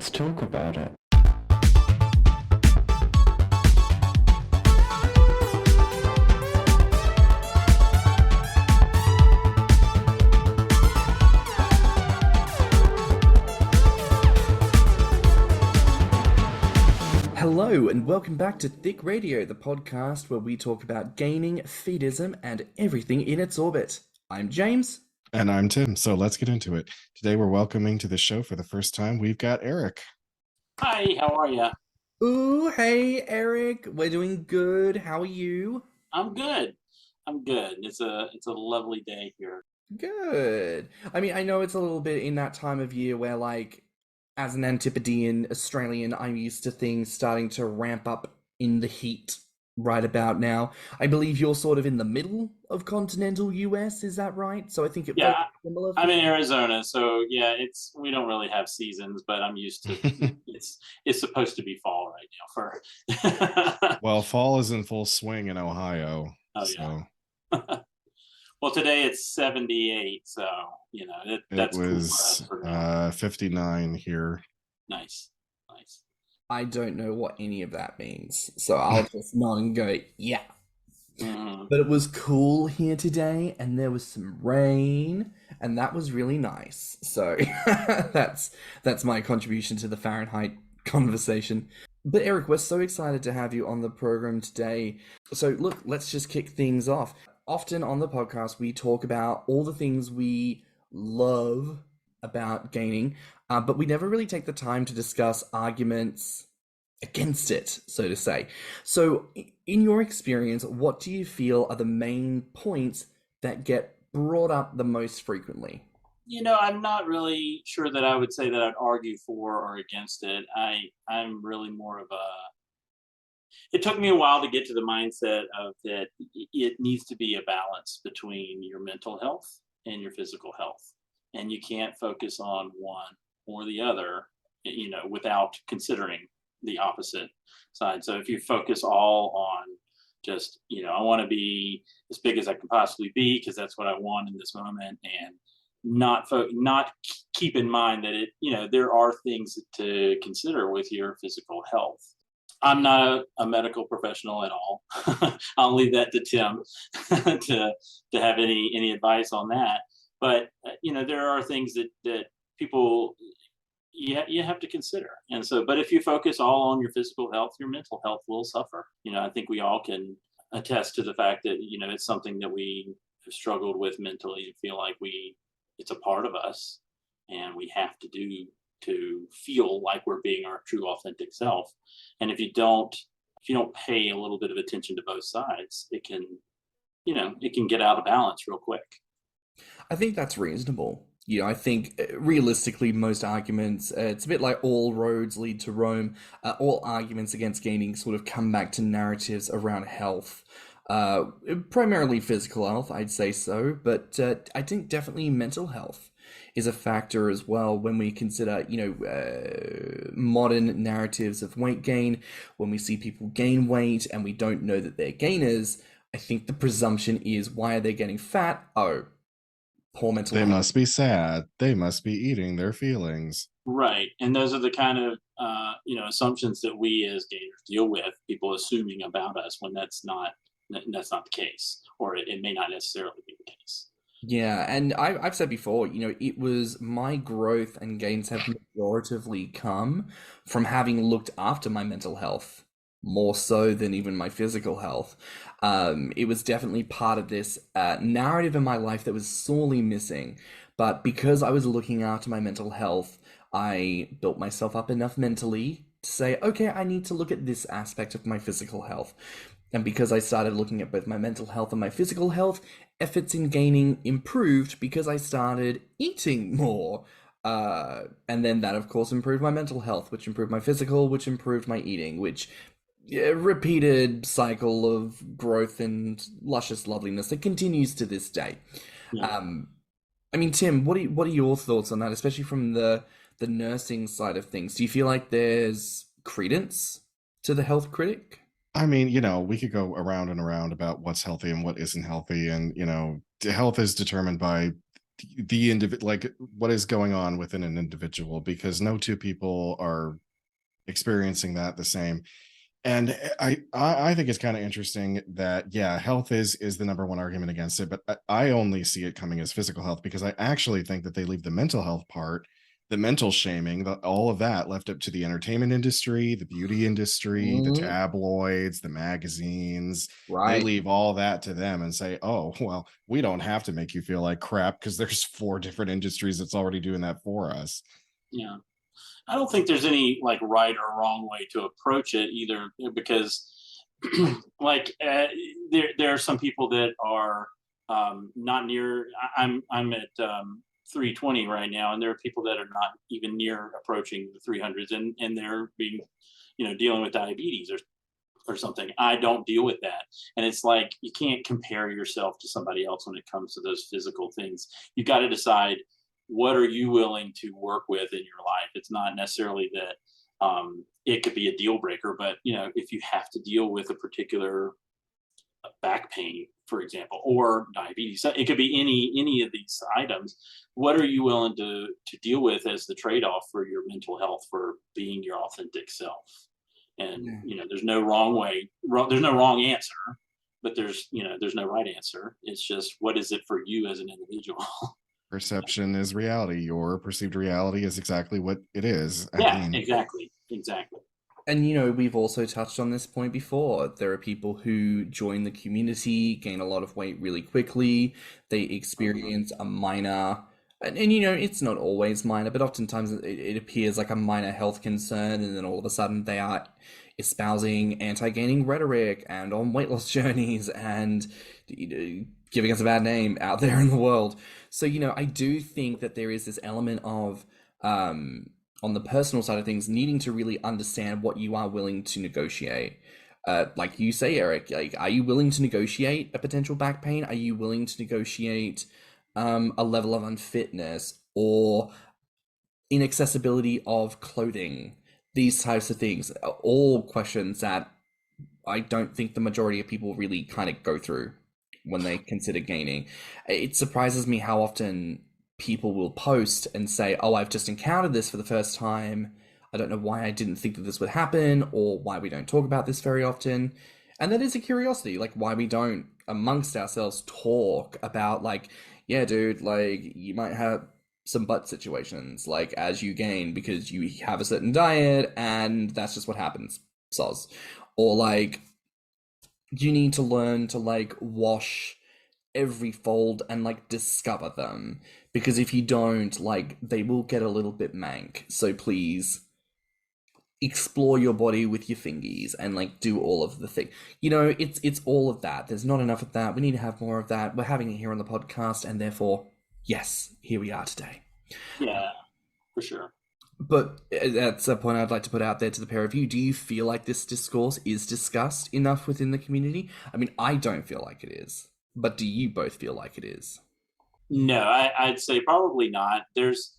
let's talk about it. Hello and welcome back to Thicc Radio, the podcast where we talk about gaming, feedism, and everything in its orbit. I'm James. And I'm Tim, so let's get into it. Today we're welcoming to the show for the first time, we've got Eric. Hi, how are you? Ooh, hey Eric, we're doing good. How are you? I'm good. It's a lovely day here. Good. I mean, I know it's a little bit in that time of year where, like, as an Antipodean Australian, I'm used to things starting to ramp up in the heat right about now. I believe you're sort of in the middle of continental US, is that right? So I think Yeah, similar. I'm in Arizona, so yeah, we don't really have seasons, but I'm used to it's supposed to be fall right now for Well, fall is in full swing in Ohio. Oh so. yeah. Well, today it's 78, so that's it was cool for us 59 here. Nice. I don't know what any of that means, so I'll just nod and go, yeah. But it was cool here today, and there was some rain, and that was really nice. So that's my contribution to the Fahrenheit conversation. But Eric, we're so excited to have you on the program today. So look, let's just kick things off. Often on the podcast, we talk about all the things we love about gaming, but we never really take the time to discuss arguments against it, so to say. So in your experience, what do you feel are the main points that get brought up the most frequently? I'm not really sure that I would say that I'd argue for or against it. I'm really more of it took me a while to get to the mindset of that it needs to be a balance between your mental health and your physical health. And you can't focus on one or the other, without considering the opposite side. So if you focus all on just, I want to be as big as I can possibly be because that's what I want in this moment, and not keep in mind that there are things to consider with your physical health. I'm not a medical professional at all. I'll leave that to Tim to have any advice on that. But there are things that people you have to consider. And so, but if you focus all on your physical health, your mental health will suffer. I think we all can attest to the fact that it's something that we have struggled with mentally and feel like it's a part of us, and we have to do to feel like we're being our true authentic self. And if you don't pay a little bit of attention to both sides, it can get out of balance real quick. I think that's reasonable. I think realistically, most arguments, it's a bit like all roads lead to Rome. All arguments against gaming sort of come back to narratives around health. Primarily physical health, I'd say so, but I think definitely mental health is a factor as well when we consider, modern narratives of weight gain. When we see people gain weight and we don't know that they're gainers, I think the presumption is, why are they getting fat? Oh, poor mental health. They must be sad. They must be eating their feelings. Right. And those are the kind of, assumptions that we as gainers deal with, people assuming about us when that's not the case, or it may not necessarily be the case. Yeah, and I've said before, it was my growth and gains have majoritively come from having looked after my mental health more so than even my physical health. It was definitely part of this narrative in my life that was sorely missing. But because I was looking after my mental health, I built myself up enough mentally to say, okay, I need to look at this aspect of my physical health. And because I started looking at both my mental health and my physical health, efforts in gaining improved because I started eating more. And then that, of course, improved my mental health, which improved my physical, which improved my eating, which repeated cycle of growth and luscious loveliness that continues to this day. Yeah. I mean, Tim, what are your thoughts on that, especially from the nursing side of things? Do you feel like there's credence to the health critic? I mean, we could go around and around about what's healthy and what isn't healthy. And, health is determined by, like what is going on within an individual, because no two people are experiencing that the same. And I think it's kind of interesting that, yeah, health is the number one argument against it, but I only see it coming as physical health, because I actually think that they leave the mental health part, the mental shaming, all of that left up to the entertainment industry, the beauty industry, the tabloids, the magazines. They Right. leave all that to them and say, oh, well, we don't have to make you feel like crap because there's 4 different industries that's already doing that for us. Yeah. I don't think there's any like right or wrong way to approach it either, because like there are some people that are not near. I'm at 320 right now, and there are people that are not even near approaching the 300s, and they're being, dealing with diabetes or something. I don't deal with that, and it's like you can't compare yourself to somebody else when it comes to those physical things. You got to decide, what are you willing to work with in your life? It's not necessarily that it could be a deal breaker, but if you have to deal with a particular back pain, for example, or diabetes, it could be any of these items. What are you willing to deal with as the trade-off for your mental health, for being your authentic self? And there's no wrong way. There's no wrong answer, but there's no right answer. It's just, what is it for you as an individual? Perception is reality. Your perceived reality is exactly what it is. Exactly. And we've also touched on this point before. There are people who join the community, gain a lot of weight really quickly. They experience a minor, and it's not always minor, but oftentimes it appears like a minor health concern, and then all of a sudden they are espousing anti-gaining rhetoric and on weight loss journeys and giving us a bad name out there in the world. So, I do think that there is this element of, on the personal side of things, needing to really understand what you are willing to negotiate. Like you say, Eric, like, are you willing to negotiate a potential back pain? Are you willing to negotiate a level of unfitness or inaccessibility of clothing? These types of things are all questions that I don't think the majority of people really kind of go through when they consider gaining. It surprises me how often people will post and say, oh, I've just encountered this for the first time. I don't know why I didn't think that this would happen, or why we don't talk about this very often. And that is a curiosity, like why we don't amongst ourselves talk about, like, yeah, dude, like you might have some butt situations like as you gain because you have a certain diet and that's just what happens, soz. Or like you need to learn to like wash every fold and like discover them, because if you don't, like they will get a little bit mank. So please explore your body with your fingies and like do all of the thing. It's all of that. There's not enough of that. We need to have more of that. We're having it here on the podcast, and therefore, yes, here we are today. Yeah, for sure. But that's a point I'd like to put out there to the pair of you. Do you feel like this discourse is discussed enough within the community? I mean, I don't feel like it is. But do you both feel like it is? No, I'd say probably not. There's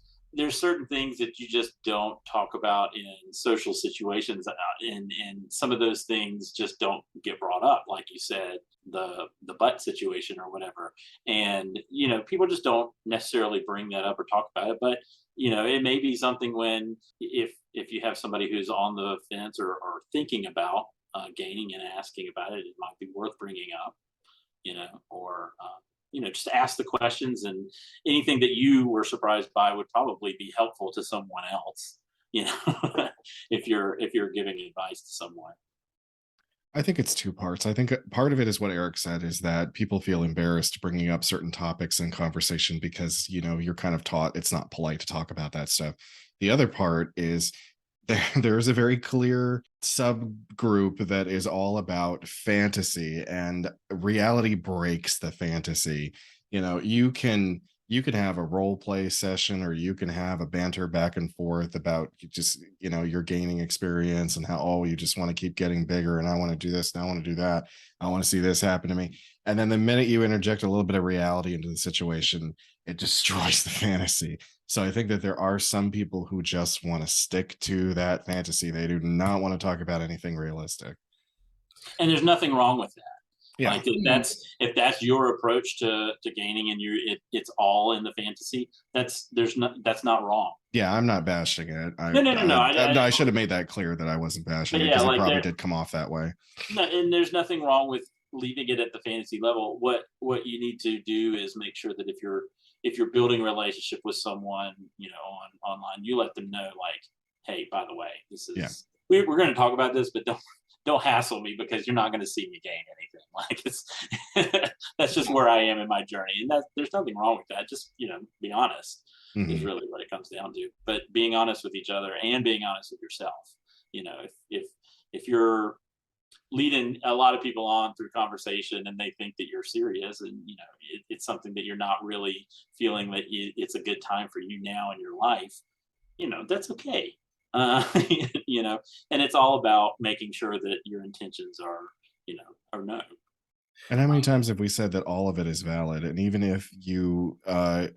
certain things that you just don't talk about in social situations, and some of those things just don't get brought up, like you said, the butt situation or whatever. And people just don't necessarily bring that up or talk about it. But it may be something when if you have somebody who's on the fence or thinking about gaining and asking about it, it might be worth bringing up. Or just ask the questions, and anything that you were surprised by would probably be helpful to someone else, if you're giving advice to someone. I think it's 2 parts. I think part of it is what Eric said, is that people feel embarrassed bringing up certain topics in conversation because, you're kind of taught it's not polite to talk about that stuff. The other part is there is a very clear subgroup that is all about fantasy, and reality breaks the fantasy. You can have a role play session, or you can have a banter back and forth about just your gaining experience and how, oh, you just want to keep getting bigger, and I want to do this and I want to do that, I want to see this happen to me. And then the minute you interject a little bit of reality into the situation, it destroys the fantasy. So I think that there are some people who just want to stick to that fantasy. They do not want to talk about anything realistic. And there's nothing wrong with that. Yeah. Like if that's your approach to gaining, and it's all in the fantasy, that's not wrong. Yeah, I'm not bashing it. No. I should have made that clear that I wasn't bashing it, yeah, because it like probably did come off that way. no, and there's nothing wrong with leaving it at the fantasy level. What you need to do is make sure that if you're building a relationship with someone, online, you let them know, like, hey, by the way, this is we're going to talk about this, but don't hassle me, because you're not going to see me gain anything. Like, it's that's just where I am in my journey, and there's nothing wrong with that. Just be honest is really what it comes down to. But being honest with each other and being honest with yourself. If you're leading a lot of people on through conversation and they think that you're serious, and it's something that you're not really feeling that it's a good time for you now in your life, that's okay. And it's all about making sure that your intentions are known. And how many times have we said that all of it is valid? And even if you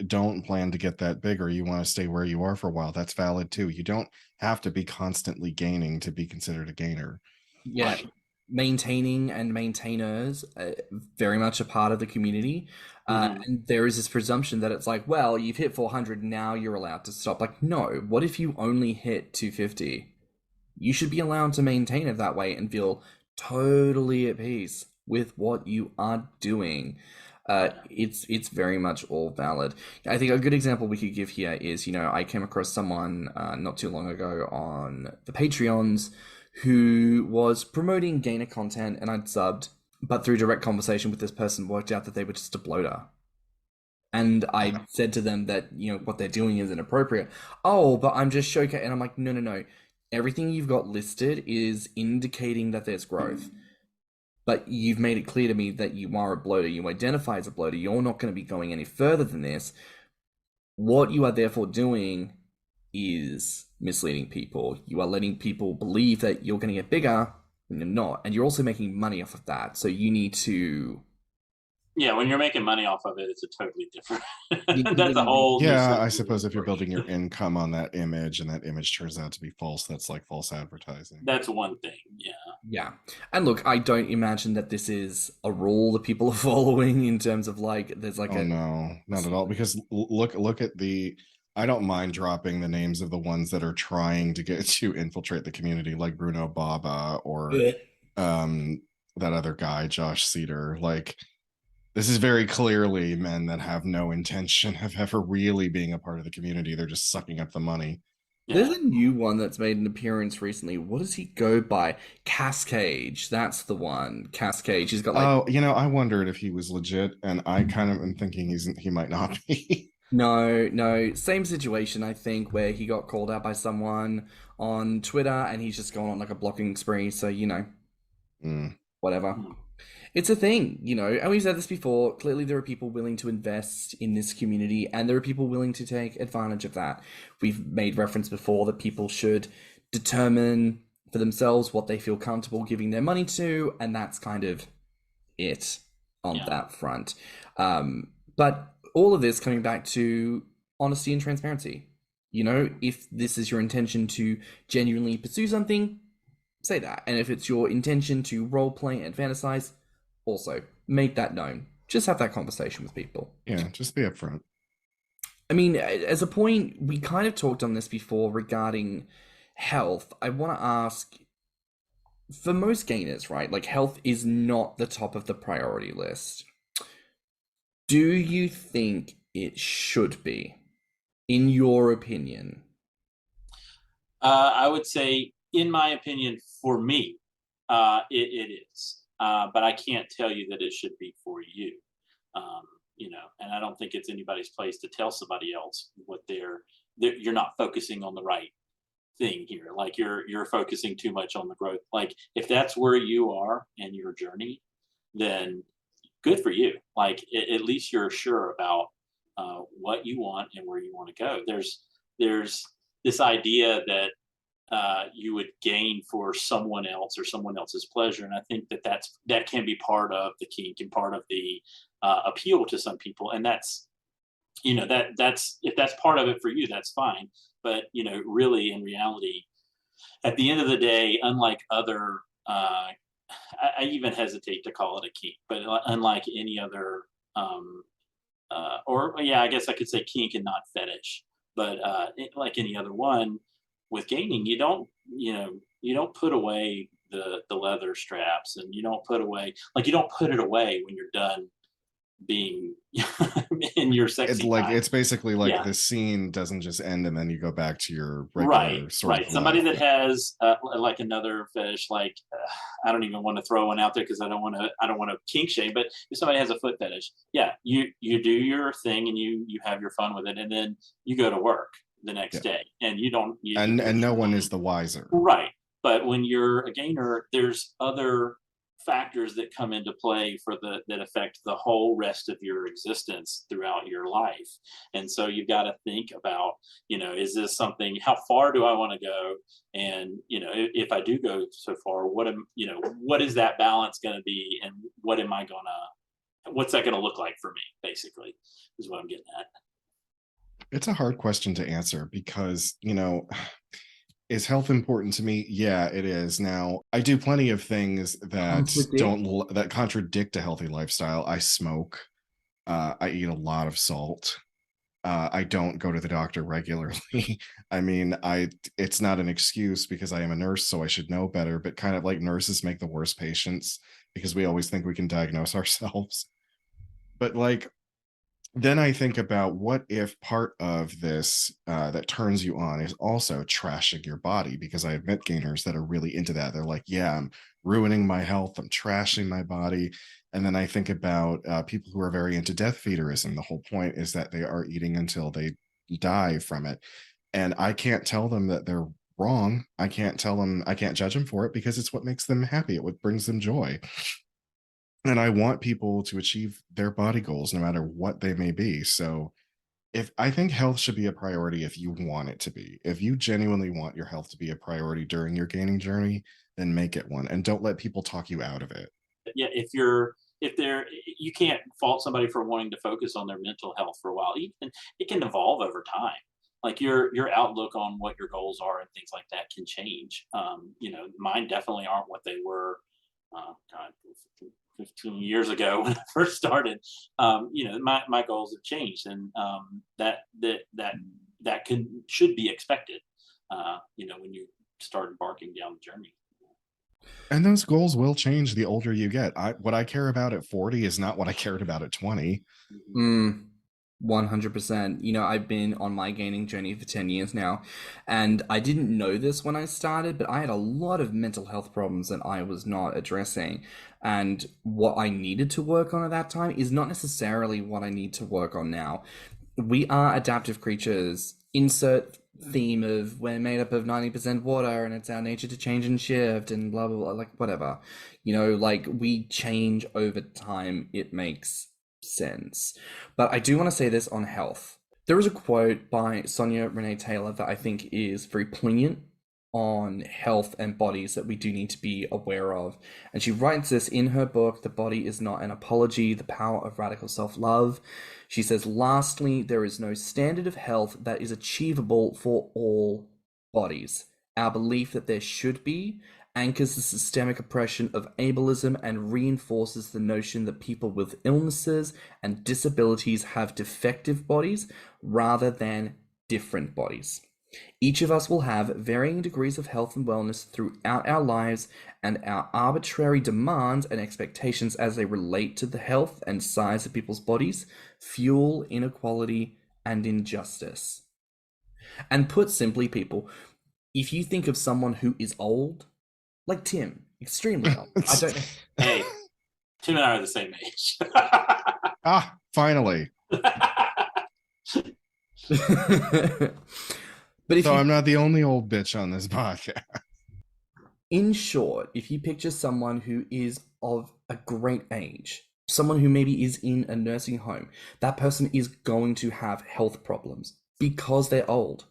don't plan to get that big, or you want to stay where you are for a while, that's valid too. You don't have to be constantly gaining to be considered a gainer. Yeah. Maintaining and maintainers very much a part of the community. And there is this presumption that it's like, well, you've hit 400, now you're allowed to stop. Like, no, what if you only hit 250? You should be allowed to maintain it that way and feel totally at peace with what you are doing. It's very much all valid. I think a good example we could give here is, I came across someone not too long ago on the Patreons who was promoting gainer content, and I'd subbed, but through direct conversation with this person worked out that they were just a bloater. And I said to them that, what they're doing is inappropriate. Oh, but I'm just showcasing. And I'm like, no. Everything you've got listed is indicating that there's growth. But you've made it clear to me that you are a bloater. You identify as a bloater. You're not going to be going any further than this. What you are therefore doing is misleading people. You are letting people believe that you're going to get bigger when you're not. And you're also making money off of that. So you need to... Yeah, when you're making money off of it, it's a totally different... That's a whole... Yeah, I suppose if you're building your income on that image, and that image turns out to be false, that's like false advertising. That's one thing, yeah. Yeah. And look, I don't imagine that this is a rule that people are following in terms of there's no, not at all. Because look at the... I don't mind dropping the names of the ones that are trying to get to infiltrate the community, like Bruno Baba or that other guy, Josh Cedar. Like, this is very clearly men that have no intention of ever really being a part of the community. They're just sucking up the money. There's a new one that's made an appearance recently. What does he go by? Cascade. That's the one. Cascade. He's got I wondered if he was legit, and I kind of am thinking he might not be. No. Same situation, I think, where he got called out by someone on Twitter and he's just gone on like a blocking spree. So, whatever. It's a thing, and we've said this before. Clearly, there are people willing to invest in this community, and there are people willing to take advantage of that. We've made reference before that people should determine for themselves what they feel comfortable giving their money to, and that's kind of it on that front. But all of this coming back to honesty and transparency. If this is your intention to genuinely pursue something, say that. And if it's your intention to role play and fantasize, also make that known. Just have that conversation with people. Yeah, just be upfront. I mean, as a point, we kind of talked on this before regarding health. I want to ask, for most gainers, right? Like, health is not the top of the priority list. Do you think it should be, in your opinion? I would say, in my opinion, for me, it is. But I can't tell you that it should be for you. And I don't think it's anybody's place to tell somebody else what you're not focusing on the right thing here. Like, you're focusing too much on the growth. Like, if that's where you are in your journey, then good for you. Like, at least you're sure about what you want and where you want to go. There's this idea that you would gain for someone else or someone else's pleasure, and I think that can be part of the kink and part of the appeal to some people. And that's if that's part of it for you, that's fine. But really, in reality, at the end of the day, unlike other I even hesitate to call it a kink, but unlike any other, or yeah, I guess I could say kink and not fetish, but like any other one, with gaining, you don't put away the leather straps, and you don't put away, like, you don't put it away when you're done being in your sexy time. It's basically like Yeah. the scene doesn't just end and then you go back to your regular Right, sort right. of Somebody life. that has like another fetish, like I don't even want to throw one out there because I don't want to kink shame. But if somebody has a foot fetish, yeah, you do your thing and you have your fun with it, and then you go to work the next day, and you don't. And no one is the wiser. Right. But when you're a gainer, there's other factors that come into play that affect the whole rest of your existence throughout your life. And so you've got to think about, is this something, how far do I want to go? And, if I do go so far, what is that balance going to be? And what's that going to look like for me, basically, is what I'm getting at. It's a hard question to answer because, is health important to me? Yeah, it is. Now, I do plenty of things that contradict a healthy lifestyle. I smoke. I eat a lot of salt. I don't go to the doctor regularly. I mean, it's not an excuse because I am a nurse, so I should know better, but kind of like nurses make the worst patients because we always think we can diagnose ourselves. But like, then I think about what if part of this that turns you on is also trashing your body, because I have met gainers that are really into that. They're like, yeah, I'm ruining my health, I'm trashing my body. And then I think about people who are very into death feederism. The whole point is that they are eating until they die from it. And I can't tell them that they're wrong. I can't judge them for it because it's what makes them happy. It what brings them joy. And I want people to achieve their body goals, no matter what they may be. So I think health should be a priority if you want it to be. If you genuinely want your health to be a priority during your gaining journey, then make it one. And don't let people talk you out of it. Yeah, you can't fault somebody for wanting to focus on their mental health for a while. It can evolve over time. Like your outlook on what your goals are and things like that can change. Mine definitely aren't what they were. 15 years ago when I first started. My goals have changed, and that should be expected. When you start embarking down the journey. And those goals will change the older you get. What I care about at 40 is not what I cared about at 20. 100%. I've been on my gaining journey for 10 years now, and I didn't know this when I started, but I had a lot of mental health problems that I was not addressing. And what I needed to work on at that time is not necessarily what I need to work on now. We are adaptive creatures. Insert theme of we're made up of 90% water and it's our nature to change and shift and blah, blah, blah, like whatever. We change over time. It makes sense. But I do want to say this on health. There is a quote by Sonia Renee Taylor that I think is very poignant on health and bodies that we do need to be aware of. And she writes this in her book, The Body is Not an Apology, The Power of Radical Self-Love. She says, lastly, there is no standard of health that is achievable for all bodies. Our belief that there should be anchors the systemic oppression of ableism and reinforces the notion that people with illnesses and disabilities have defective bodies rather than different bodies. Each of us will have varying degrees of health and wellness throughout our lives, and our arbitrary demands and expectations as they relate to the health and size of people's bodies fuel inequality and injustice. And put simply, people, if you think of someone who is old, like Tim, extremely old. I don't know. Hey, Tim and I are the same age. Finally. But I'm not the only old bitch on this podcast. In short, if you picture someone who is of a great age, someone who maybe is in a nursing home, that person is going to have health problems because they're old.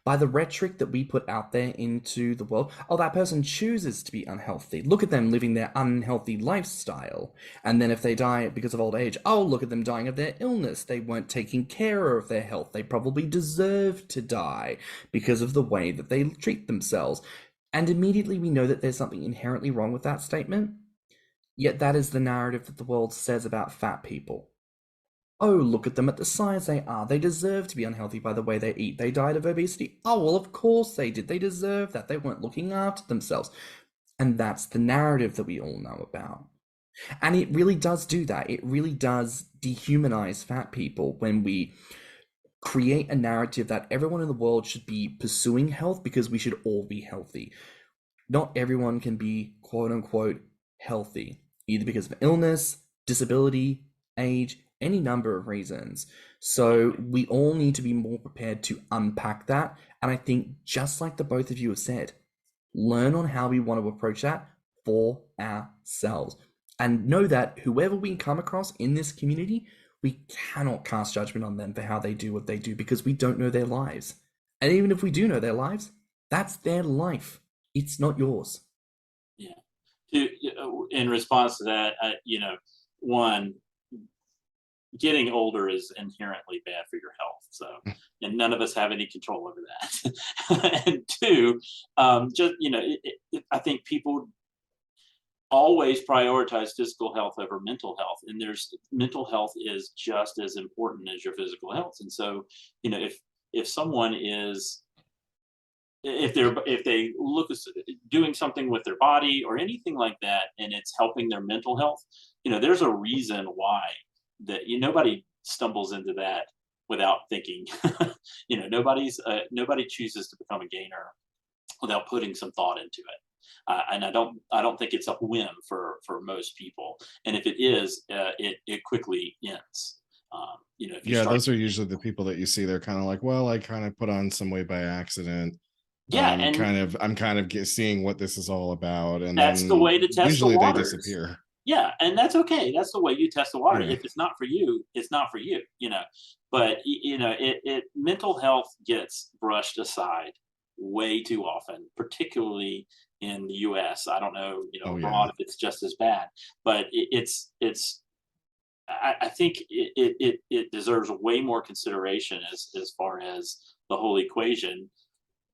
By the rhetoric that we put out there into the world, that person chooses to be unhealthy. Look at them living their unhealthy lifestyle. And then if they die because of old age, look at them dying of their illness. They weren't taking care of their health. They probably deserve to die because of the way that they treat themselves. And immediately we know that there's something inherently wrong with that statement. Yet that is the narrative that the world says about fat people. Oh, look at them at the size they are. They deserve to be unhealthy by the way they eat. They died of obesity. Oh, well, of course they did. They deserve that. They weren't looking after themselves. And that's the narrative that we all know about. And it really does do that. It really does dehumanize fat people when we create a narrative that everyone in the world should be pursuing health because we should all be healthy. Not everyone can be quote unquote healthy, either because of illness, disability, age, any number of reasons. So we all need to be more prepared to unpack that. And I think, just like the both of you have said, learn on how we want to approach that for ourselves. And know that whoever we come across in this community, we cannot cast judgment on them for how they do what they do because we don't know their lives. And even if we do know their lives, that's their life. It's not yours. Yeah. In response to that, one, getting older is inherently bad for your health. So, and none of us have any control over that. And two, I think people always prioritize physical health over mental health, and mental health is just as important as your physical health. And so, if someone is, if they look at doing something with their body or anything like that, and it's helping their mental health, there's a reason why that nobody stumbles into that without thinking. Nobody chooses to become a gainer without putting some thought into it. And I don't think it's a whim for most people. And if it is, it quickly ends. Those are usually the people that you see. They're kind of like, well, I kind of put on some weight by accident. Yeah, I'm kind of seeing what this is all about, and that's the way to test usually the waters. They disappear. Yeah, and that's okay. That's the way you test the water. Yeah. If it's not for you, it's not for you. But mental health gets brushed aside way too often, particularly in the U.S. I don't know, abroad if it's just as bad, but I think it deserves way more consideration as far as the whole equation,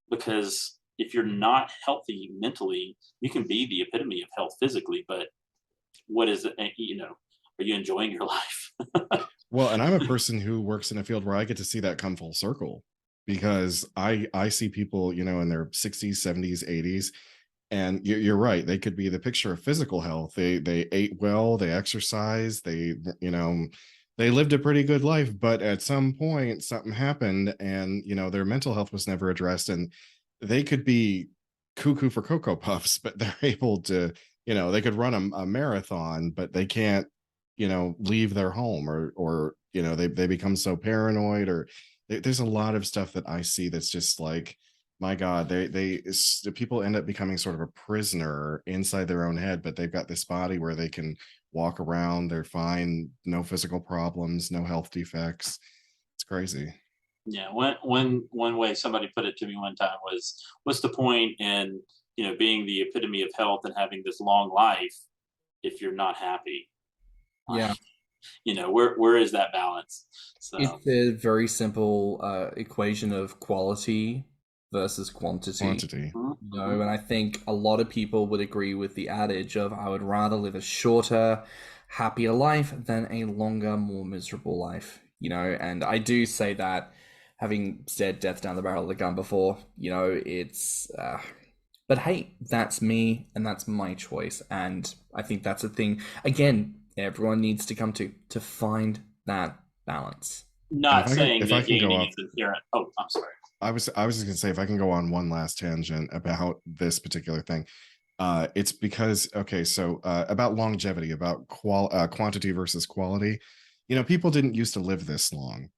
because if you're not healthy mentally, you can be the epitome of health physically, but what is it? Are you enjoying your life? Well, and I'm a person who works in a field where I get to see that come full circle, because I see people, in their 60s, 70s, 80s, and you're right. They could be the picture of physical health. They ate well, they exercised, they lived a pretty good life, but at some point something happened, and their mental health was never addressed, and they could be cuckoo for Cocoa Puffs, but they're able to, they could run a marathon, but they can't, leave their home, or they become so paranoid, or there's a lot of stuff that I see that's just like, my God, the people end up becoming sort of a prisoner inside their own head, but they've got this body where they can walk around, they're fine, no physical problems, no health defects. It's crazy. Yeah, one way somebody put it to me one time was, what's the point in being the epitome of health and having this long life if you're not happy? Yeah. Where is that balance? So it's a very simple equation of quality versus quantity. And I think a lot of people would agree with the adage of, I would rather live a shorter, happier life than a longer, more miserable life. And I do say that, having said death down the barrel of the gun before, it's but hey, that's me and that's my choice, and I think that's a thing again everyone needs to come to find that balance. Not saying that gaining is inherent. Oh, I'm sorry. I was just gonna say, if I can go on one last tangent about this particular thing, it's because about longevity, about quantity versus quality. People didn't used to live this long.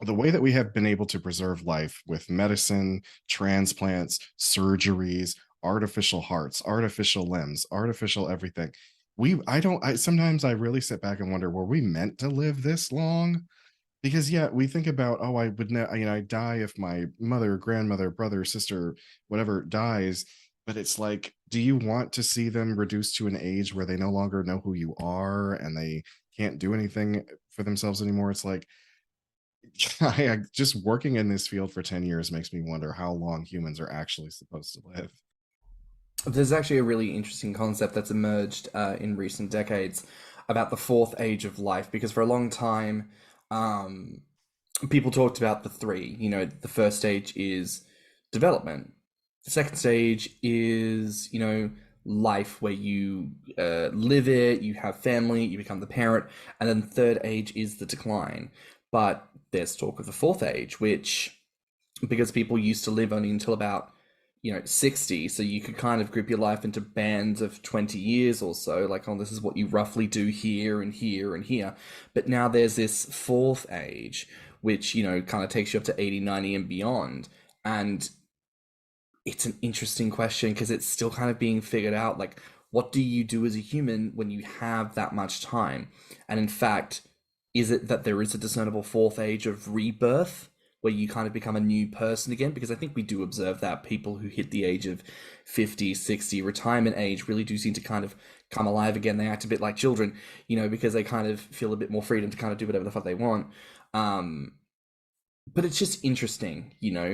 The way that we have been able to preserve life with medicine, transplants, surgeries, artificial hearts, artificial limbs, artificial everything. Sometimes I really sit back and wonder, were we meant to live this long? Because we think about, I would I die if my mother, grandmother, brother, sister, whatever dies. But it's like, do you want to see them reduced to an age where they no longer know who you are and they can't do anything for themselves anymore? It's like, just working in this field for 10 years makes me wonder how long humans are actually supposed to live. There's actually a really interesting concept that's emerged in recent decades about the fourth age of life, because for a long time, um, people talked about the three. You know, the first stage is development. The second stage is, life where you live it, you have family, you become the parent, and then the third age is the decline. But there's talk of the fourth age, which, because people used to live only until about 60, so you could kind of group your life into bands of 20 years or so, like, oh, this is what you roughly do here and here and here. But now there's this fourth age, which kind of takes you up to 80, 90 and beyond. And it's an interesting question because it's still kind of being figured out, like, what do you do as a human when you have that much time? And in fact, is it that there is a discernible fourth age of rebirth where you kind of become a new person again? Because I think we do observe that people who hit the age of 50, 60, retirement age, really do seem to kind of come alive again. They act a bit like children, because they kind of feel a bit more freedom to kind of do whatever the fuck they want. But it's just interesting,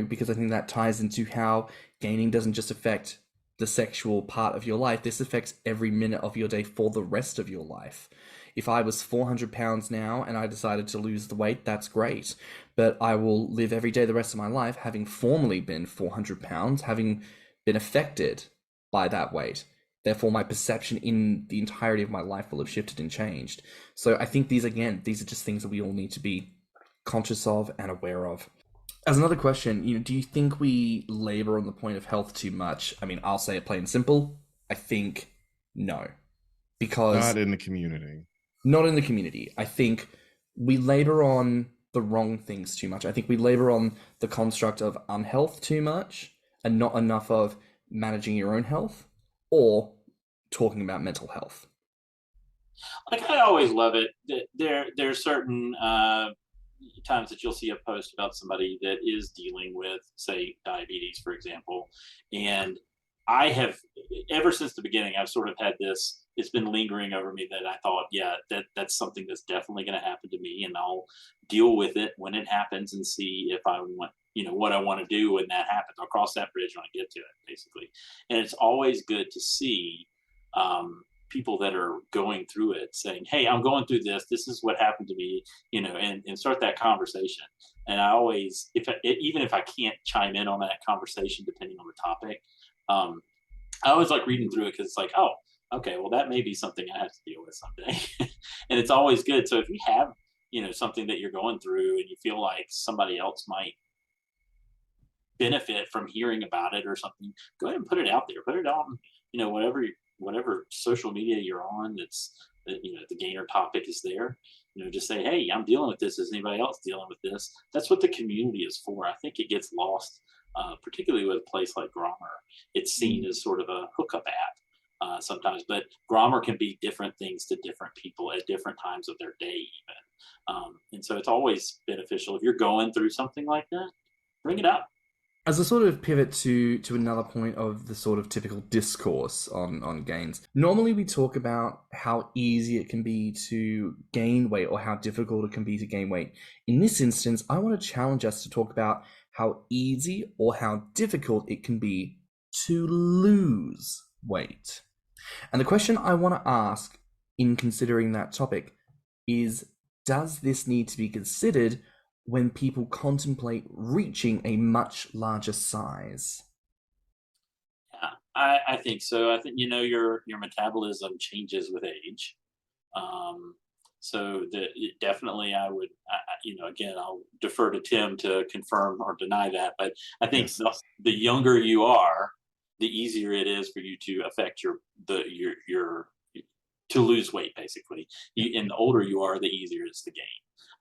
because I think that ties into how gaining doesn't just affect the sexual part of your life. This affects every minute of your day for the rest of your life. If I was 400 pounds now and I decided to lose the weight, that's great. But I will live every day the rest of my life having formerly been 400 pounds, having been affected by that weight. Therefore, my perception in the entirety of my life will have shifted and changed. So I think these are just things that we all need to be conscious of and aware of. As another question, do you think we labor on the point of health too much? I mean, I'll say it plain and simple. I think no. Because not in the community. Not in the community. I think we labor on the wrong things too much. I think we labor on the construct of unhealth too much and not enough of managing your own health or talking about mental health. Like, I always love it. There's certain times that you'll see a post about somebody that is dealing with, say, diabetes, for example. And I have, ever since the beginning, I've sort of had this, it's been lingering over me that I thought, yeah, that's something that's definitely going to happen to me, and I'll deal with it when it happens and see if I want, what I want to do when that happens. I'll cross that bridge when I get to it, basically. And it's always good to see people that are going through it saying, hey, I'm going through this. This is what happened to me, and start that conversation. And I always, even if I can't chime in on that conversation, depending on the topic, I always like reading through it because it's like, oh, okay, well, that may be something I have to deal with someday. And it's always good. So if you have, something that you're going through and you feel like somebody else might benefit from hearing about it or something, go ahead and put it out there. Put it on, whatever social media you're on, the gainer topic is there. Just say, hey, I'm dealing with this. Is anybody else dealing with this? That's what the community is for. I think it gets lost, particularly with a place like Grommr. It's seen as sort of a hookup app sometimes, but Grommr can be different things to different people at different times of their day even. And so it's always beneficial if you're going through something like that, bring it up. As a sort of pivot to another point of the sort of typical discourse on gains, normally we talk about how easy it can be to gain weight or how difficult it can be to gain weight. In this instance, I want to challenge us to talk about how easy or how difficult it can be to lose weight. And the question I want to ask in considering that topic is, does this need to be considered when people contemplate reaching a much larger size? Yeah, I think so. I think, your metabolism changes with age. So definitely I would, again, I'll defer to Tim to confirm or deny that. But I think yes, the younger you are, the easier it is for you to affect your to lose weight, basically. And the older you are, the easier it's to gain.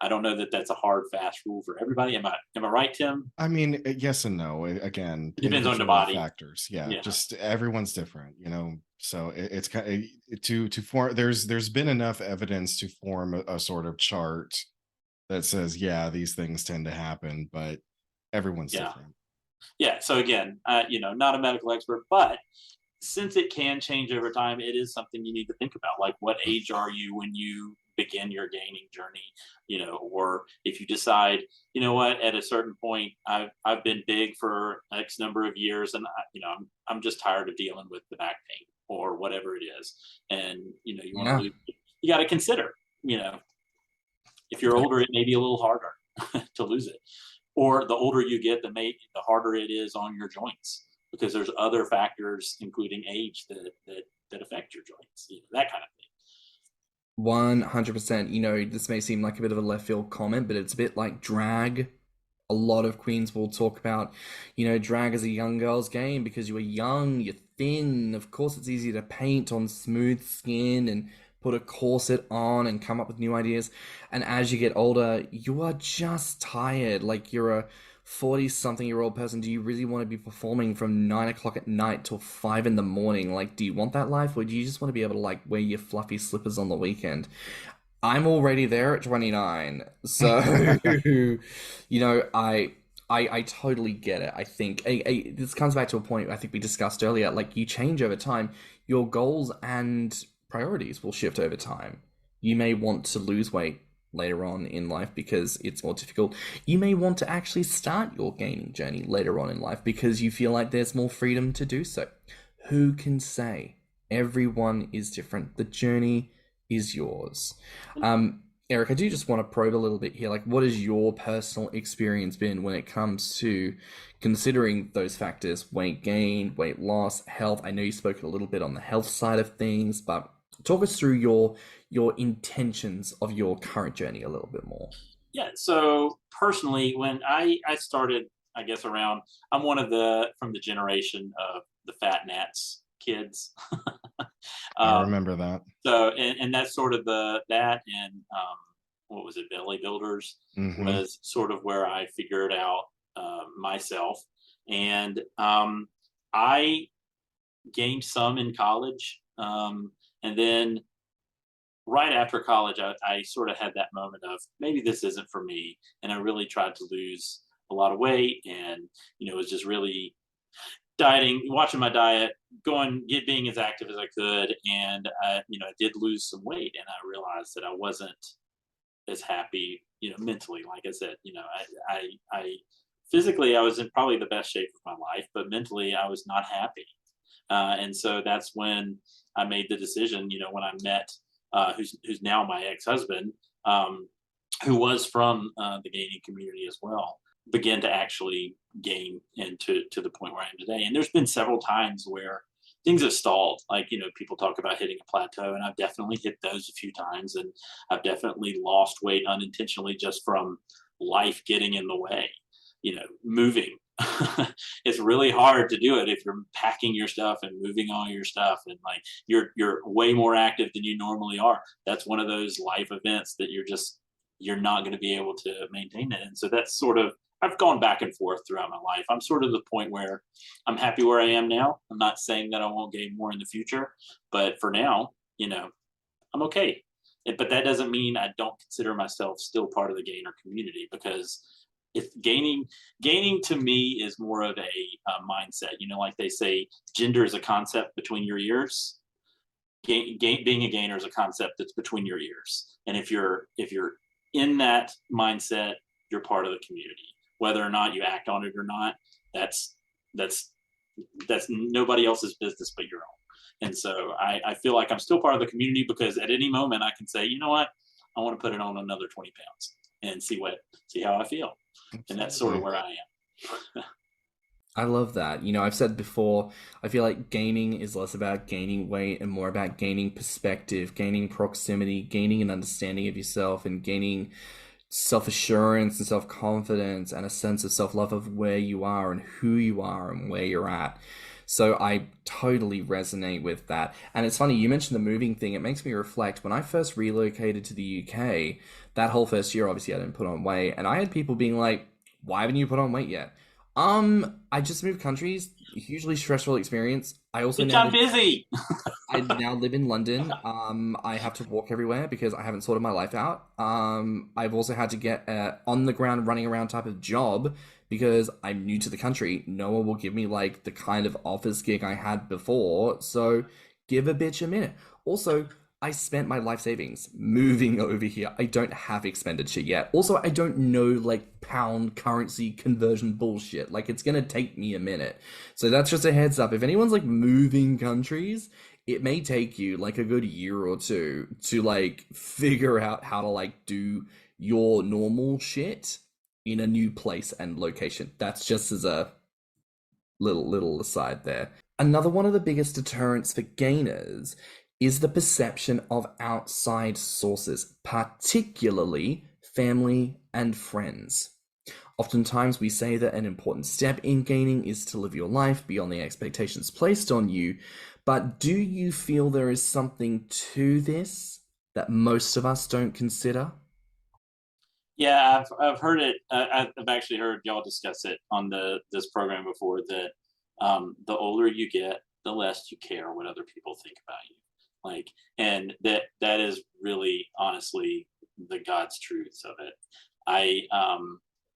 I don't know that that's a hard, fast rule for everybody. Am I right, Tim? I mean, yes and no. Again, it depends on the body factors. Yeah, just everyone's different, So it's kind of to form. There's been enough evidence to form a sort of chart that says, yeah, these things tend to happen, but everyone's different. Yeah. So again, not a medical expert, but since it can change over time, it is something you need to think about. Like, what age are you when you begin your gaining journey, or if you decide, you know what, at a certain point, I've been big for X number of years, and I'm just tired of dealing with the back pain or whatever it is, and you want to Yeah. lose. You got to consider, if you're older, it may be a little harder to lose it, or the older you get, the harder it is on your joints, because there's other factors, including age, that affect your joints, that kind of thing. 100%. This may seem like a bit of a left field comment, but it's a bit like drag. A lot of queens will talk about, drag as a young girl's game because you were young, you're thin. Of course, it's easy to paint on smooth skin and put a corset on and come up with new ideas. And as you get older, you are just tired. Like you're a 40-something-year-old person. Do you really want to be performing from 9 o'clock at night till 5 in the morning? Like, do you want that life, or do you just want to be able to like wear your fluffy slippers on the weekend? I'm already there at 29, so I totally get it. I think this comes back to a point I think we discussed earlier. Like, you change over time, your goals and priorities will shift over time. You may want to lose weight later on in life because it's more difficult. You may want to actually start your gaining journey later on in life because you feel like there's more freedom to do so. Who can say? Everyone is different. The journey is yours. Eric, I do just want to probe a little bit here. Like, what has your personal experience been when it comes to considering those factors? Weight gain, weight loss, health. I know you spoke a little bit on the health side of things, but talk us through your intentions of your current journey a little bit more. Yeah. So personally, when I started, I guess I'm one of from the generation of the fat Nats kids. I remember that. So, and that's sort of that and what was it, Belly Builders, was sort of where I figured out myself. And I gained some in college. And then right after college, I sort of had that moment of maybe this isn't for me. And I really tried to lose a lot of weight, and, was just really dieting, watching my diet, being as active as I could. And, I did lose some weight, and I realized that I wasn't as happy, mentally. Like I said, I physically, I was in probably the best shape of my life, but mentally I was not happy. And so that's when I made the decision, when I met, who's now my ex-husband, who was from the gaining community as well, began to actually gain and to the point where I am today. And there's been several times where things have stalled. Like, people talk about hitting a plateau, and I've definitely hit those a few times. And I've definitely lost weight unintentionally just from life getting in the way, moving. It's really hard to do it if you're packing your stuff and moving all your stuff, and like you're way more active than you normally are. That's one of those life events that you're not going to be able to maintain it. And so that's sort of, I've gone back and forth throughout my life. I'm sort of the point where I'm happy where I am now. I'm not saying that I won't gain more in the future, but for now, I'm okay. But that doesn't mean I don't consider myself still part of the gainer community, because if gaining to me is more of a mindset. Like they say, gender is a concept between your ears. Being a gainer is a concept that's between your ears. And if you're in that mindset, you're part of the community. Whether or not you act on it or not, that's nobody else's business but your own. And so I feel like I'm still part of the community, because at any moment I can say, you know what, I want to put it on another 20 pounds and see how I feel. Absolutely. And that's sort of where I am. I love that. I've said before, I feel like gaining is less about gaining weight and more about gaining perspective, gaining proximity, gaining an understanding of yourself, and gaining self-assurance and self-confidence and a sense of self-love of where you are and who you are and where you're at. So I totally resonate with that. And it's funny, you mentioned the moving thing. It makes me reflect. When I first relocated to the UK, that whole first year, obviously I didn't put on weight. And I had people being like, why haven't you put on weight yet? I just moved countries, hugely stressful experience. I also busy. I now live in London. I have to walk everywhere because I haven't sorted my life out. I've also had to get on the ground, running around type of job because I'm new to the country. No one will give me like the kind of office gig I had before. So give a bitch a minute. Also, I spent my life savings moving over here. I don't have expenditure yet. Also, I don't know like pound currency conversion bullshit. Like it's gonna take me a minute. So that's just a heads up. If anyone's like moving countries, it may take you like a good year or two to like figure out how to like do your normal shit in a new place and location. That's just as a little aside there. Another one of the biggest deterrents for gainers is the perception of outside sources, particularly family and friends. Oftentimes, we say that an important step in gaining is to live your life beyond the expectations placed on you, but do you feel there is something to this that most of us don't consider? Yeah, I've heard it. I've actually heard y'all discuss it on this program before. That the older you get, the less you care what other people think about you. Like, and that is really honestly the God's truth of it. I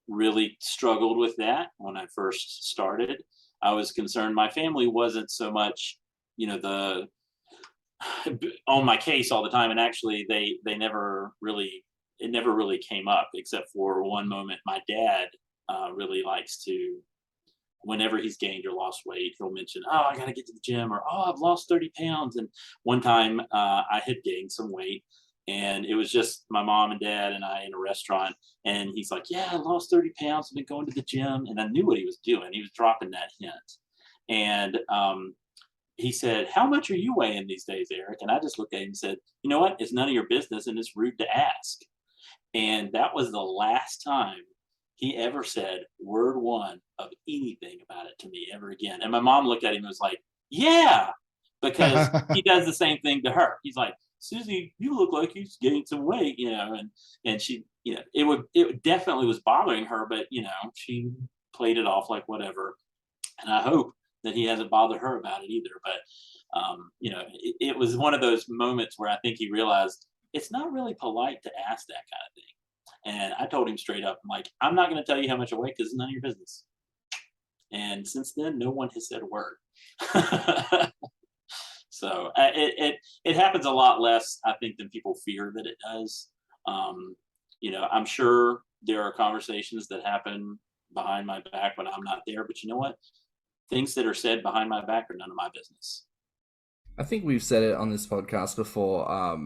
really struggled with that when I first started. I was concerned my family wasn't so much, the on my case all the time, and actually they never really, it never really came up except for one moment. My dad really likes to, whenever he's gained or lost weight, he'll mention, "Oh, I got to get to the gym," or "Oh, I've lost 30 pounds." And one time I had gained some weight, and it was just my mom and dad and I in a restaurant. And he's like, "Yeah, I lost 30 pounds. I've been going to the gym." And I knew what he was doing. He was dropping that hint. And he said, "How much are you weighing these days, Eric?" And I just looked at him and said, "You know what? It's none of your business, and it's rude to ask." And that was the last time he ever said word one of anything about it to me ever again. And my mom looked at him and was like, "Yeah," because he does the same thing to her. He's like, "Susie, you look like you've gained some weight," and she, it definitely was bothering her, but she played it off like whatever. And I hope that he hasn't bothered her about it either. But it was one of those moments where I think he realized it's not really polite to ask that kind of thing. And I told him straight up, I'm like, "I'm not going to tell you how much I weigh because it's none of your business." And since then, no one has said a word. So it happens a lot less, I think, than people fear that it does. I'm sure there are conversations that happen behind my back when I'm not there, but you know what? Things that are said behind my back are none of my business. I think we've said it on this podcast before.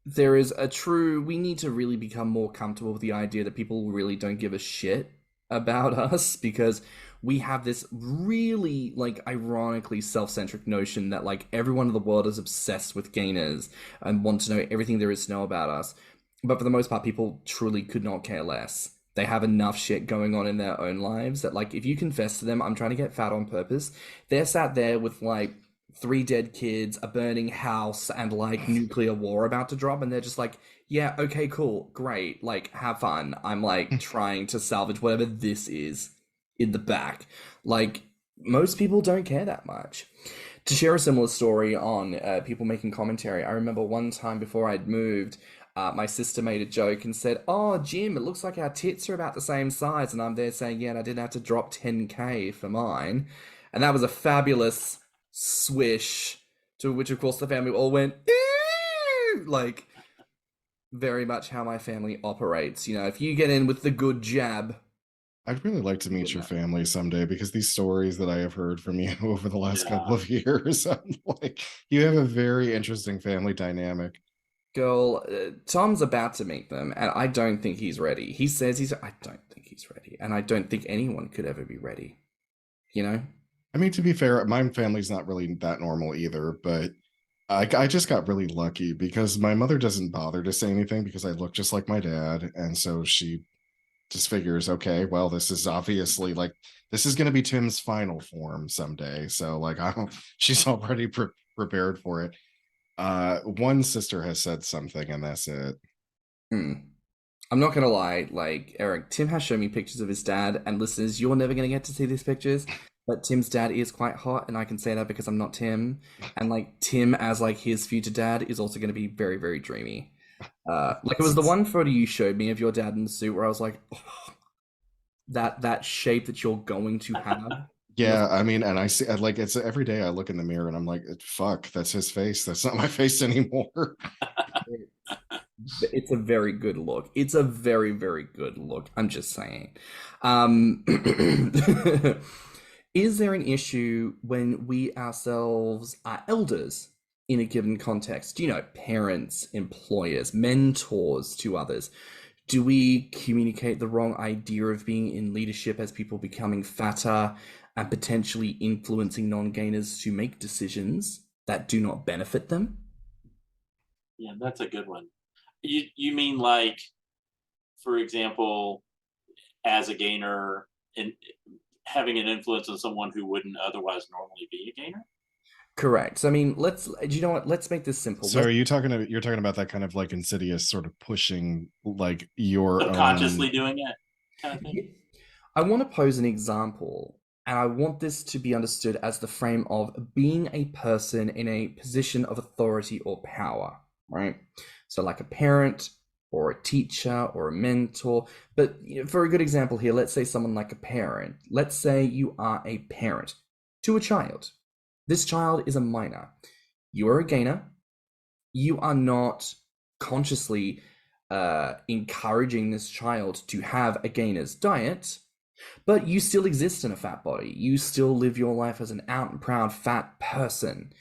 There is we need to really become more comfortable with the idea that people really don't give a shit about us, because we have this really like ironically self-centric notion that like everyone in the world is obsessed with gainers and want to know everything there is to know about us. But for the most part, people truly could not care less. They have enough shit going on in their own lives that like if you confess to them, "I'm trying to get fat on purpose," they're sat there with like 3 dead kids, a burning house, and like nuclear war about to drop, and they're just like, "Yeah, okay, cool, great, like have fun. I'm like trying to salvage whatever this is in the back." Like most people don't care that much. To share a similar story on people making commentary, I remember one time before I'd moved, my sister made a joke and said, "Oh, Jim, it looks like our tits are about the same size." And I'm there saying, "Yeah, and I didn't have to drop 10K for mine." And that was a fabulous swish, to which, of course, the family all went, "Ew!" Like, very much how my family operates. If you get in with the good jab. I'd really like to meet your family someday, because these stories that I have heard from you over the last Yeah. couple of years, I'm like, you have a very interesting family dynamic. Girl, Tom's about to meet them, and I don't think he's ready. He says I don't think he's ready, and I don't think anyone could ever be ready. I mean, to be fair, my family's not really that normal either, but I just got really lucky because my mother doesn't bother to say anything because I look just like my dad. And so she just figures, okay, well, this is obviously like, this is going to be Tim's final form someday. So like, she's already prepared for it. One sister has said something, and that's it. I'm not gonna lie, like Eric, Tim has shown me pictures of his dad, and listeners, you're never gonna get to see these pictures, but Tim's dad is quite hot, and I can say that because I'm not Tim. And like Tim as like his future dad is also gonna be very, very dreamy. Like it was the one photo you showed me of your dad in the suit where I was like, oh, that shape that you're going to have Yeah, I mean, and I see, like, it's every day I look in the mirror and I'm like, fuck, that's his face. That's not my face anymore. It's a very good look. It's a very, very good look. I'm just saying. Um, is there an issue when we ourselves are elders in a given context? You know, parents, employers, mentors to others. Do we communicate the wrong idea of being in leadership as people becoming fatter and potentially influencing non-gainers to make decisions that do not benefit them? Yeah, that's a good one. You mean like, for example, as a gainer and having an influence on someone who wouldn't otherwise normally be a gainer? Correct. So, I mean, you know what? Let's make this simple. So are you you're talking about that kind of like insidious sort of pushing like your Subconsciously own. doing it kind of thing? I want to pose an example, and I want this to be understood as the frame of being a person in a position of authority or power, right? So, like a parent or a teacher or a mentor. But for a good example here, let's say someone like a parent. Let's say you are a parent to a child. This child is a minor. You are a gainer. You are not consciously encouraging this child to have a gainer's diet, but you still exist in a fat body. You still live your life as an out and proud fat person.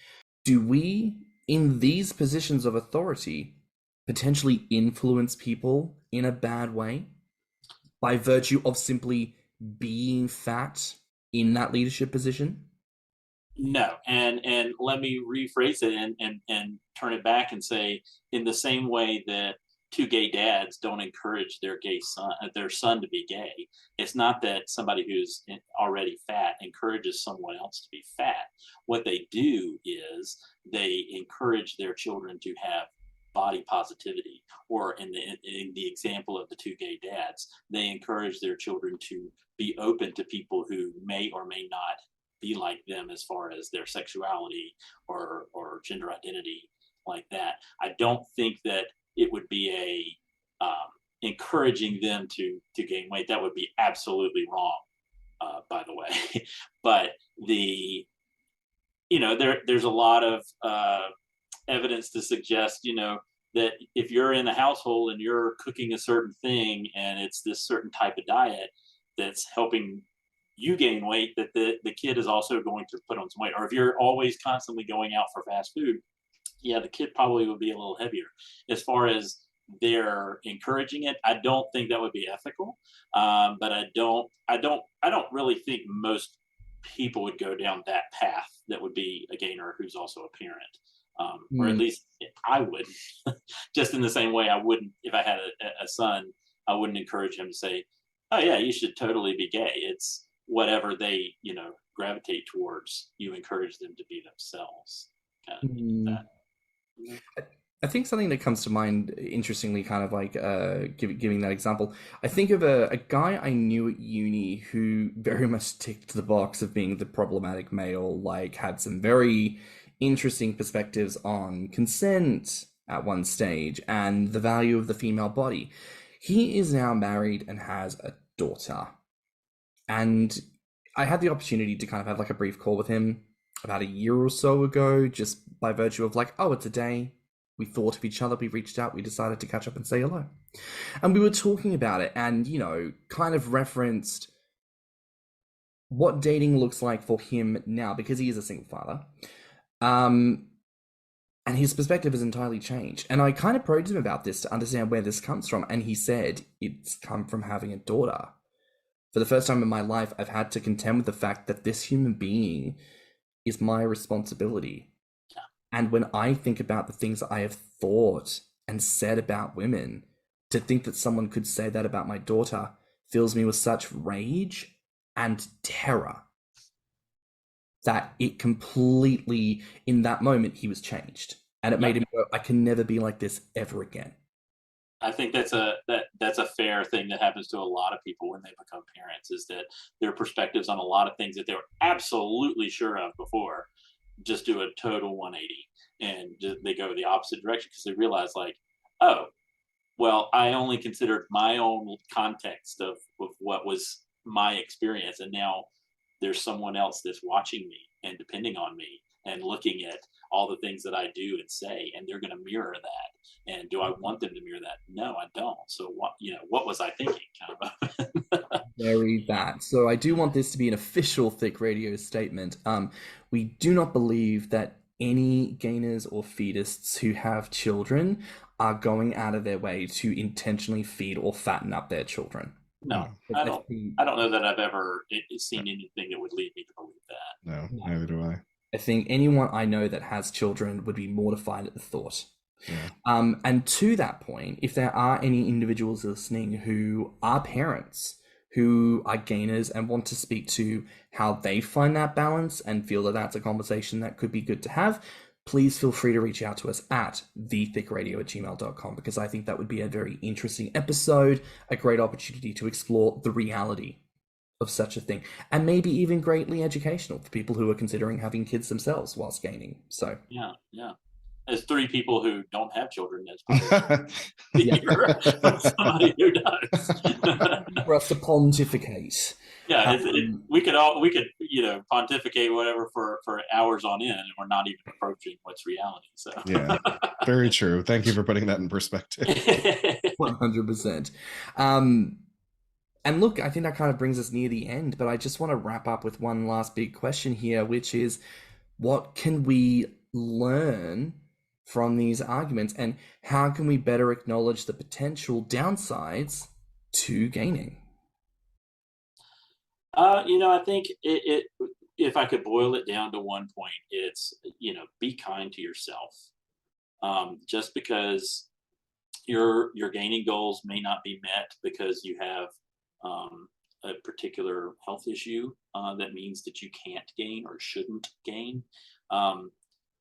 Do we, in these positions of authority, potentially influence people in a bad way by virtue of simply being fat in that leadership position? No, and let me rephrase it and turn it back and say, in the same way that two gay dads don't encourage their son to be gay, it's not that somebody who's already fat encourages someone else to be fat. What they do is they encourage their children to have body positivity, or in the example of the two gay dads, they encourage their children to be open to people who may or may not be like them as far as their sexuality or gender identity, like that. I don't think that it would be encouraging them to gain weight. That would be absolutely wrong, by the way. But there's a lot of evidence to suggest that if you're in a household and you're cooking a certain thing and it's this certain type of diet that's helping you gain weight, that the kid is also going to put on some weight. Or if you're always constantly going out for fast food, yeah, the kid probably would be a little heavier. As far as they're encouraging it, I don't think that would be ethical. But I don't really think most people would go down that path. That would be a gainer who's also a parent, or at least I wouldn't. Just in the same way I wouldn't, if I had a son, I wouldn't encourage him to say, "Oh yeah, you should totally be gay." It's whatever they gravitate towards. You encourage them to be themselves. Kind of that. I think something that comes to mind, interestingly, kind of like giving that example, I think of a guy I knew at uni who very much ticked the box of being the problematic male, like had some very interesting perspectives on consent at one stage and the value of the female body. He is now married and has a daughter. And I had the opportunity to kind of have like a brief call with him about a year or so ago, just by virtue of like, oh, it's a day. We thought of each other, we reached out, we decided to catch up and say hello. And we were talking about it and, kind of referenced what dating looks like for him now, because he is a single father. And his perspective has entirely changed. And I kind of probed him about this to understand where this comes from. And he said, it's come from having a daughter. For the first time in my life, I've had to contend with the fact that this human being is my responsibility. And when I think about the things I have thought and said about women, to think that someone could say that about my daughter fills me with such rage and terror that it completely, in that moment, he was changed. And it made him go, I can never be like this ever again. I think that's a fair thing that happens to a lot of people when they become parents, is that their perspectives on a lot of things that they were absolutely sure of before just do a total 180 and they go the opposite direction because they realize, like, oh, well, I only considered my own context of what was my experience, and now there's someone else that's watching me and depending on me and looking at all the things that I do and say, and they're going to mirror that. And do I want them to mirror that? No, I don't. So what was I thinking? Kind of. Very that. So I do want this to be an official Thicc Radio statement. We do not believe that any gainers or feedists who have children are going out of their way to intentionally feed or fatten up their children. No, I don't know that I've ever seen anything that would lead me to believe that. No, neither do I. I think anyone I know that has children would be mortified at the thought. Yeah. And to that point, if there are any individuals listening who are parents, who are gainers and want to speak to how they find that balance and feel that that's a conversation that could be good to have, please feel free to reach out to us at thiccradio@gmail.com, because I think that would be a very interesting episode, a great opportunity to explore the reality of such a thing, and maybe even greatly educational for people who are considering having kids themselves whilst gaining. So yeah. As three people who don't have children, that's probably somebody who does. For us to pontificate. Yeah, we could pontificate whatever for hours on end, and we're not even approaching what's reality. So yeah, very true. Thank you for putting that in perspective. 100%. And look, I think that kind of brings us near the end, but I just want to wrap up with one last big question here, which is, what can we learn from these arguments, and how can we better acknowledge the potential downsides to gaining? I think it if I could boil it down to one point, it's, be kind to yourself. Just because your gaining goals may not be met because you have a particular health issue that means that you can't gain or shouldn't gain,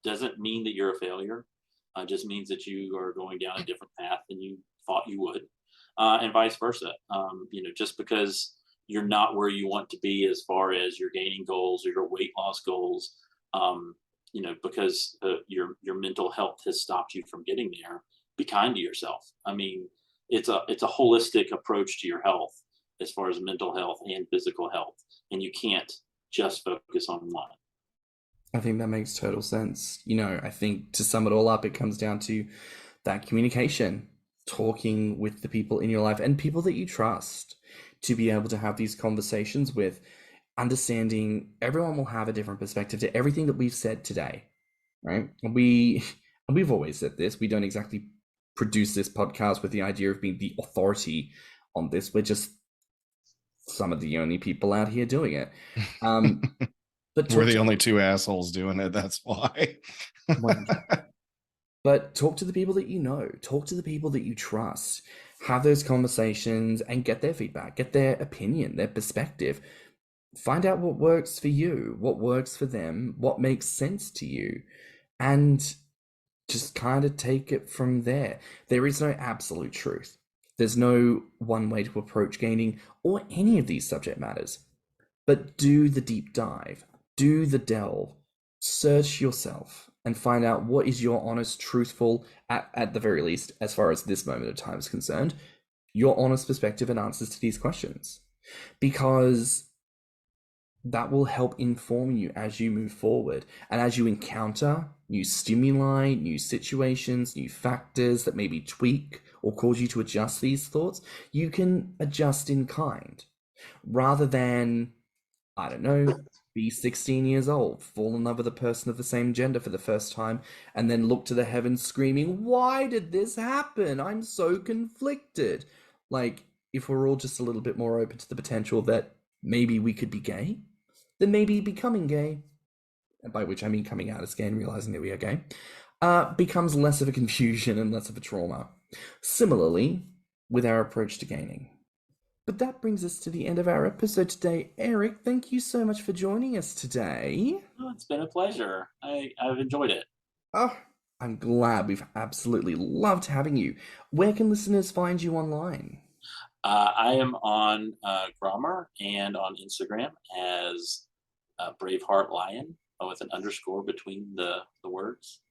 doesn't mean that you're a failure. Just means that you are going down a different path than you thought you would, and vice versa. Just because you're not where you want to be as far as your gaining goals or your weight loss goals, because your mental health has stopped you from getting there, be kind to yourself. I mean, it's a holistic approach to your health as far as mental health and physical health, and you can't just focus on one. I think that makes total sense. I think to sum it all up, it comes down to that communication, talking with the people in your life and people that you trust to be able to have these conversations with, understanding everyone will have a different perspective to everything that we've said today, right? And we've always said this. We don't exactly produce this podcast with the idea of being the authority on this. We're just some of the only people out here doing it. But we're the only two assholes doing it. That's why. But talk to the people that you know. Talk to the people that you trust. Have those conversations and get their feedback, get their opinion, their perspective. Find out what works for you, what works for them, what makes sense to you, and just kind of take it from there. There is no absolute truth. There's no one way to approach gaining or any of these subject matters. But do the deep dive. Do the delve, search yourself, and find out what is your honest, truthful, at the very least, as far as this moment of time is concerned, your honest perspective and answers to these questions. Because that will help inform you as you move forward. And as you encounter new stimuli, new situations, new factors that maybe tweak or cause you to adjust these thoughts, you can adjust in kind. Rather than, I don't know, be 16 years old, fall in love with a person of the same gender for the first time, and then look to the heavens screaming, why did this happen? I'm so conflicted. Like, if we're all just a little bit more open to the potential that maybe we could be gay, then maybe becoming gay, and by which I mean coming out as gay and realizing that we are gay, becomes less of a confusion and less of a trauma. Similarly, with our approach to gaining. But that brings us to the end of our episode today. Eric, thank you so much for joining us today. Oh, it's been a pleasure. I've enjoyed it. Oh, I'm glad. We've absolutely loved having you. Where can listeners find you online? I am on Grommr and on Instagram as Braveheart Lion with an underscore between the words.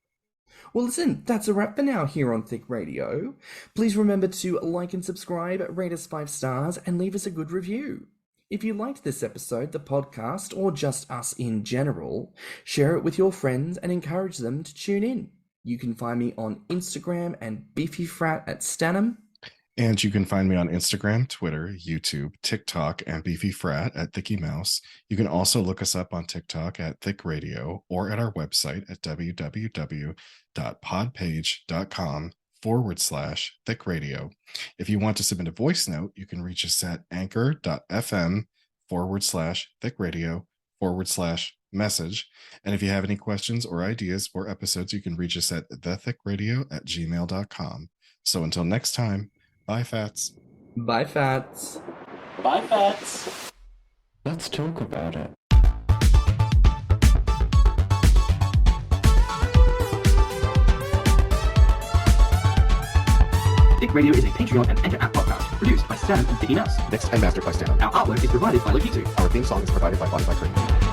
Well, listen, that's a wrap for now here on Thicc Radio. Please remember to like and subscribe, rate us 5 stars, and leave us a good review. If you liked this episode, the podcast, or just us in general, share it with your friends and encourage them to tune in. You can find me on Instagram and beefyfrat at stannnum. And you can find me on Instagram, Twitter, YouTube, TikTok, and beefyfrat at thiccymouse. You can also look us up on TikTok at Thicc Radio or at our website at www.podpage.com/Thicc Radio. If you want to submit a voice note, you can reach us at anchor.fm/Thicc Radio/message. And if you have any questions or ideas for episodes, you can reach us at thiccradio@gmail.com. So until next time, bye, Fats. Bye, Fats. Bye, Fats. Let's talk about it. Thicc Radio is a Patreon and Enter app podcast produced by Stannnum and Thiccy Mouse. Mixed and mastered by Stannnum. Our artwork is provided by Lokitu. Our theme song is provided by Spotify.